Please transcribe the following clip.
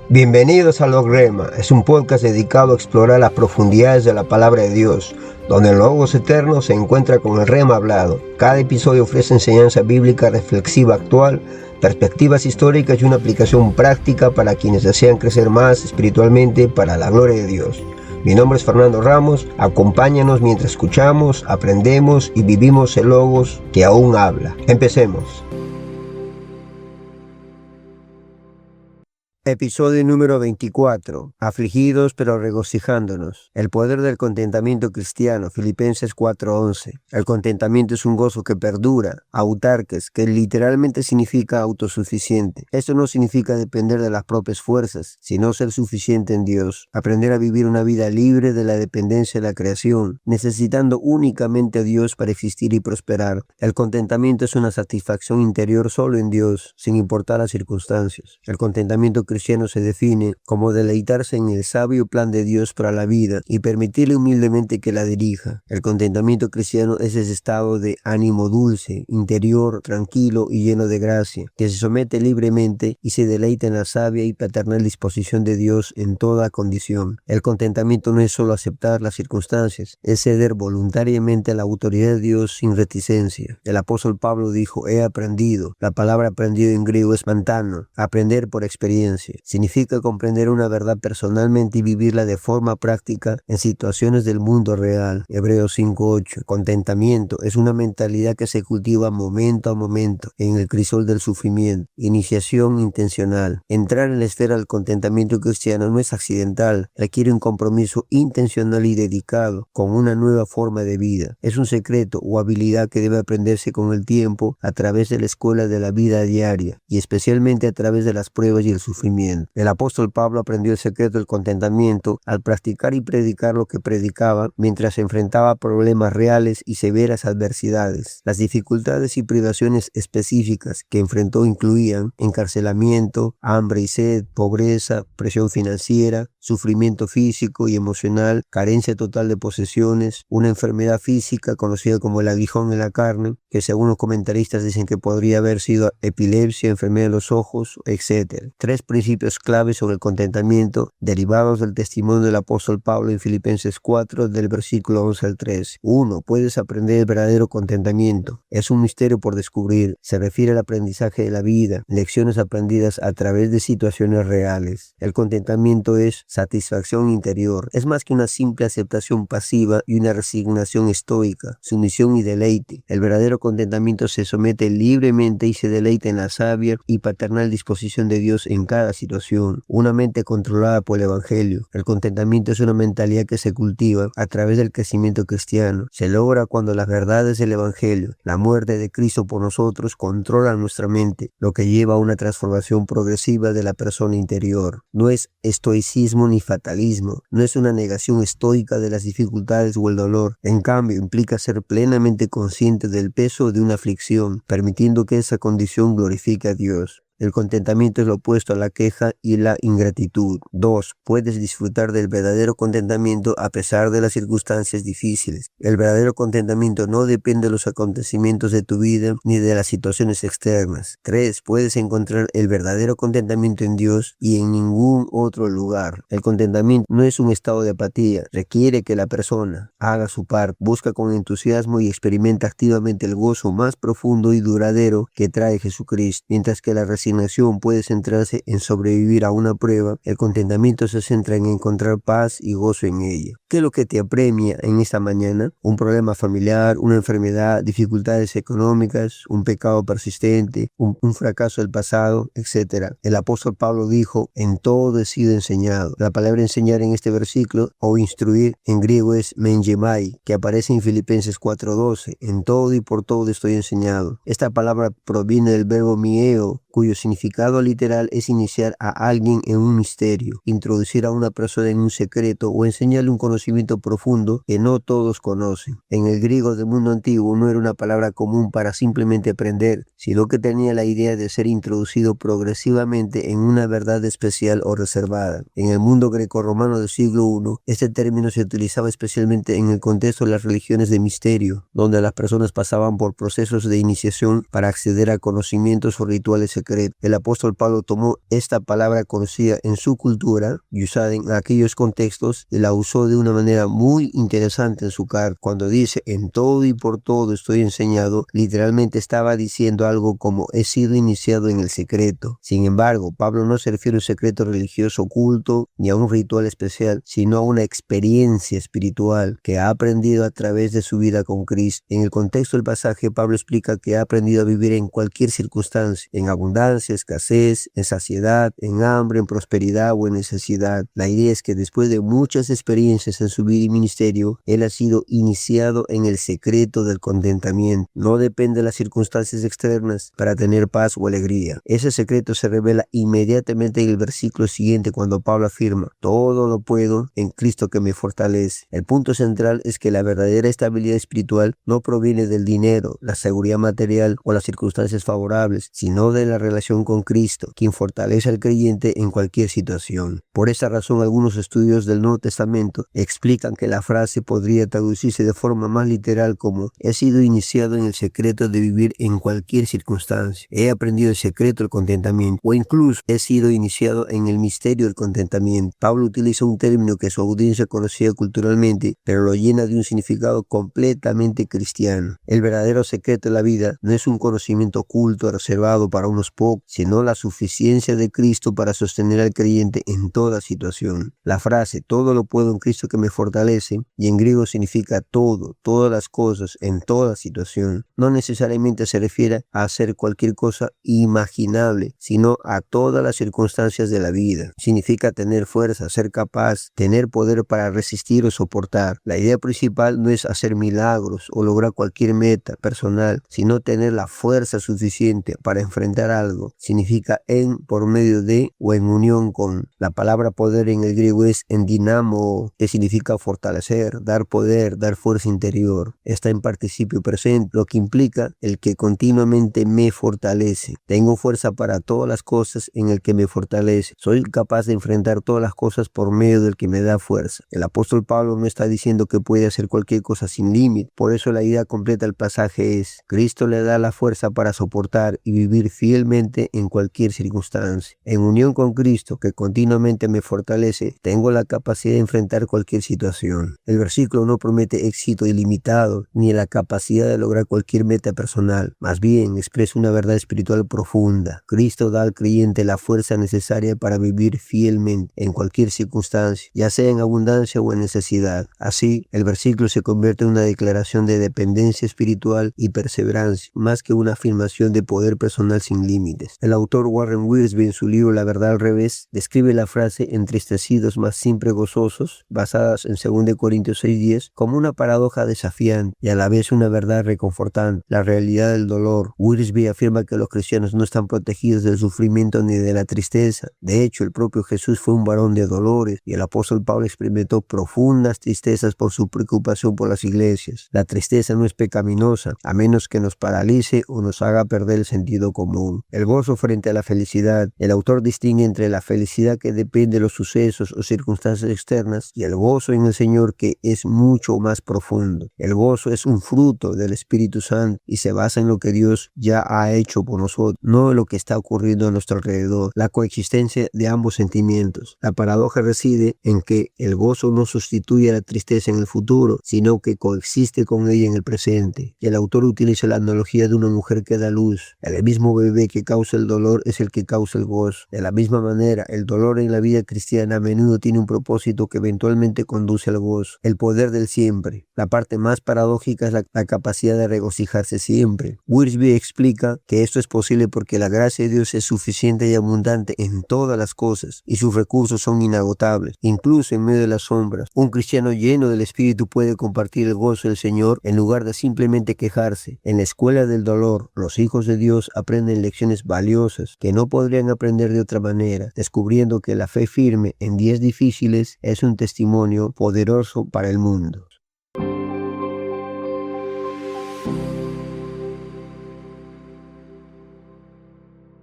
Bienvenidos a Logrema, es un podcast dedicado a explorar las profundidades de la palabra de Dios, donde el Logos eterno se encuentra con el Rema hablado. Cada episodio ofrece enseñanza bíblica reflexiva actual, perspectivas históricas y una aplicación práctica para quienes desean crecer más espiritualmente para la gloria de Dios. Mi nombre es Fernando Ramos, acompáñanos mientras escuchamos, aprendemos y vivimos el Logos que aún habla. Empecemos. Episodio número 24. Afligidos pero regocijándonos. El poder del contentamiento cristiano. Filipenses 4:11. El contentamiento es un gozo que perdura, autarques, que literalmente significa autosuficiente. Esto no significa depender de las propias fuerzas, sino ser suficiente en Dios. Aprender a vivir una vida libre de la dependencia de la creación, necesitando únicamente a Dios para existir y prosperar. El contentamiento es una satisfacción interior solo en Dios, sin importar las circunstancias. El contentamiento cristiano se define como deleitarse en el sabio plan de Dios para la vida y permitirle humildemente que la dirija. El contentamiento cristiano es ese estado de ánimo dulce, interior, tranquilo y lleno de gracia, que se somete libremente y se deleita en la sabia y paternal disposición de Dios en toda condición. El contentamiento no es solo aceptar las circunstancias, es ceder voluntariamente a la autoridad de Dios sin reticencia. El apóstol Pablo dijo: he aprendido. La palabra aprendido en griego es mantano, aprender por experiencia. Significa comprender una verdad personalmente y vivirla de forma práctica en situaciones del mundo real. Hebreos 5:8. Contentamiento es una mentalidad que se cultiva momento a momento en el crisol del sufrimiento. Iniciación intencional. Entrar en la esfera del contentamiento cristiano no es accidental, requiere un compromiso intencional y dedicado con una nueva forma de vida. Es un secreto o habilidad que debe aprenderse con el tiempo a través de la escuela de la vida diaria y especialmente a través de las pruebas y el sufrimiento. El apóstol Pablo aprendió el secreto del contentamiento al practicar y predicar lo que predicaba mientras se enfrentaba a problemas reales y severas adversidades. Las dificultades y privaciones específicas que enfrentó incluían encarcelamiento, hambre y sed, pobreza, presión financiera, sufrimiento físico y emocional, carencia total de posesiones, una enfermedad física conocida como el aguijón en la carne, que según los comentaristas dicen que podría haber sido epilepsia, enfermedad de los ojos, etc. Tres principios claves sobre el contentamiento derivados del testimonio del apóstol Pablo en Filipenses 4 del versículo 11 al 13. 1. Puedes aprender el verdadero contentamiento. Es un misterio por descubrir. Se refiere al aprendizaje de la vida, lecciones aprendidas a través de situaciones reales. El contentamiento es satisfacción interior. Es más que una simple aceptación pasiva y una resignación estoica, sumisión y deleite. El verdadero contentamiento se somete libremente y se deleita en la sabia y paternal disposición de Dios en cada situación. Una mente controlada por el Evangelio. El contentamiento es una mentalidad que se cultiva a través del crecimiento cristiano. Se logra cuando las verdades del Evangelio, la muerte de Cristo por nosotros, controlan nuestra mente, lo que lleva a una transformación progresiva de la persona interior. No es estoicismo ni fatalismo, no es una negación estoica de las dificultades o el dolor. En cambio, implica ser plenamente consciente del peso de una aflicción, permitiendo que esa condición glorifique a Dios. El contentamiento es lo opuesto a la queja y la ingratitud. 2. Puedes disfrutar del verdadero contentamiento a pesar de las circunstancias difíciles. El verdadero contentamiento no depende de los acontecimientos de tu vida ni de las situaciones externas. 3. Puedes encontrar el verdadero contentamiento en Dios y en ningún otro lugar. El contentamiento no es un estado de apatía. Requiere que la persona haga su parte, busca con entusiasmo y experimenta activamente el gozo más profundo y duradero que trae Jesucristo. Mientras que la resignación puede centrarse en sobrevivir a una prueba, el contentamiento se centra en encontrar paz y gozo en ella. ¿Qué es lo que te apremia en esta mañana? ¿Un problema familiar, una enfermedad, dificultades económicas, un pecado persistente, un fracaso del pasado, etcétera? El apóstol Pablo dijo: en todo he sido enseñado. La palabra enseñar en este versículo o instruir en griego es mengemai, que aparece en Filipenses 4:12. En todo y por todo estoy enseñado. Esta palabra proviene del verbo mieo, cuyo significado literal es iniciar a alguien en un misterio, introducir a una persona en un secreto o enseñarle un conocimiento profundo que no todos conocen. En el griego del mundo antiguo no era una palabra común para simplemente aprender, sino que tenía la idea de ser introducido progresivamente en una verdad especial o reservada. En el mundo grecorromano del siglo I, este término se utilizaba especialmente en el contexto de las religiones de misterio, donde las personas pasaban por procesos de iniciación para acceder a conocimientos o rituales secretos. usted. El apóstol Pablo tomó esta palabra conocida en su cultura y usada en aquellos contextos y la usó de una manera muy interesante en su carta. Cuando dice en todo y por todo estoy enseñado, literalmente estaba diciendo algo como he sido iniciado en el secreto. Sin embargo, Pablo no se refiere a un secreto religioso oculto ni a un ritual especial, sino a una experiencia espiritual que ha aprendido a través de su vida con Cristo. En el contexto del pasaje, Pablo explica que ha aprendido a vivir en cualquier circunstancia, en abundancia, escasez, en saciedad, en hambre, en prosperidad o en necesidad. La idea es que después de muchas experiencias en su vida y ministerio, él ha sido iniciado en el secreto del contentamiento. No depende de las circunstancias externas para tener paz o alegría. Ese secreto se revela inmediatamente en el versículo siguiente cuando Pablo afirma, todo lo puedo en Cristo que me fortalece. El punto central es que la verdadera estabilidad espiritual no proviene del dinero, la seguridad material o las circunstancias favorables, sino de la relación con Cristo, quien fortalece al creyente en cualquier situación. Por esa razón, algunos estudios del Nuevo Testamento explican que la frase podría traducirse de forma más literal como he sido iniciado en el secreto de vivir en cualquier circunstancia, he aprendido el secreto del contentamiento o incluso he sido iniciado en el misterio del contentamiento. Pablo utiliza un término que su audiencia conocía culturalmente, pero lo llena de un significado completamente cristiano. El verdadero secreto de la vida no es un conocimiento oculto reservado para unos pocos, sino la suficiencia de Cristo para sostener al creyente en toda situación. La frase todo lo puedo en Cristo que me fortalece, y en griego significa todo, todas las cosas, en toda situación. No necesariamente se refiere a hacer cualquier cosa imaginable, sino a todas las circunstancias de la vida. Significa tener fuerza, ser capaz, tener poder para resistir o soportar. La idea principal no es hacer milagros o lograr cualquier meta personal, sino tener la fuerza suficiente para enfrentar algo. Significa en, por medio de o en unión con. La palabra poder en el griego es en dinamo, que significa fortalecer, dar poder, dar fuerza interior. Está en participio presente, lo que implica el que continuamente me fortalece. Tengo fuerza para todas las cosas en el que me fortalece. Soy capaz de enfrentar todas las cosas por medio del que me da fuerza. El apóstol Pablo no está diciendo que puede hacer cualquier cosa sin límite. Por eso la idea completa del pasaje es: Cristo le da la fuerza para soportar y vivir fielmente en cualquier circunstancia. En unión con Cristo, que continuamente me fortalece, tengo la capacidad de enfrentar cualquier situación. El versículo no promete éxito ilimitado ni la capacidad de lograr cualquier meta personal. Más bien expresa una verdad espiritual profunda. Cristo da al creyente la fuerza necesaria para vivir fielmente en cualquier circunstancia, ya sea en abundancia o en necesidad. Así, el versículo se convierte en una declaración de dependencia espiritual y perseverancia, más que una afirmación de poder personal sin límites. El autor Warren Wiersbe, en su libro La verdad al revés, describe la frase entristecidos mas siempre gozosos, basadas en 2 Corintios 6:10, como una paradoja desafiante y a la vez una verdad reconfortante, la realidad del dolor. Wiersbe afirma que los cristianos no están protegidos del sufrimiento ni de la tristeza. De hecho, el propio Jesús fue un varón de dolores y el apóstol Pablo experimentó profundas tristezas por su preocupación por las iglesias. La tristeza no es pecaminosa, a menos que nos paralice o nos haga perder el sentido común. El gozo frente a la felicidad. El autor distingue entre la felicidad que depende de los sucesos o circunstancias externas y el gozo en el Señor, que es mucho más profundo. El gozo es un fruto del Espíritu Santo y se basa en lo que Dios ya ha hecho por nosotros, no en lo que está ocurriendo a nuestro alrededor. La coexistencia de ambos sentimientos. La paradoja reside en que el gozo no sustituye a la tristeza en el futuro, sino que coexiste con ella en el presente. Y el autor utiliza la analogía de una mujer que da luz. El mismo bebé que causa el dolor es el que causa el gozo. De la misma manera, el dolor en la vida cristiana a menudo tiene un propósito que eventualmente conduce al gozo. El poder del siempre. La parte más paradójica es la capacidad de regocijarse siempre. Wiersbe explica que esto es posible porque la gracia de Dios es suficiente y abundante en todas las cosas y sus recursos son inagotables, incluso en medio de las sombras. Un cristiano lleno del Espíritu puede compartir el gozo del Señor en lugar de simplemente quejarse. En la escuela del dolor, los hijos de Dios aprenden lecciones valiosas que no podrían aprender de otra manera, descubriendo que la fe firme en días difíciles es un testimonio poderoso para el mundo.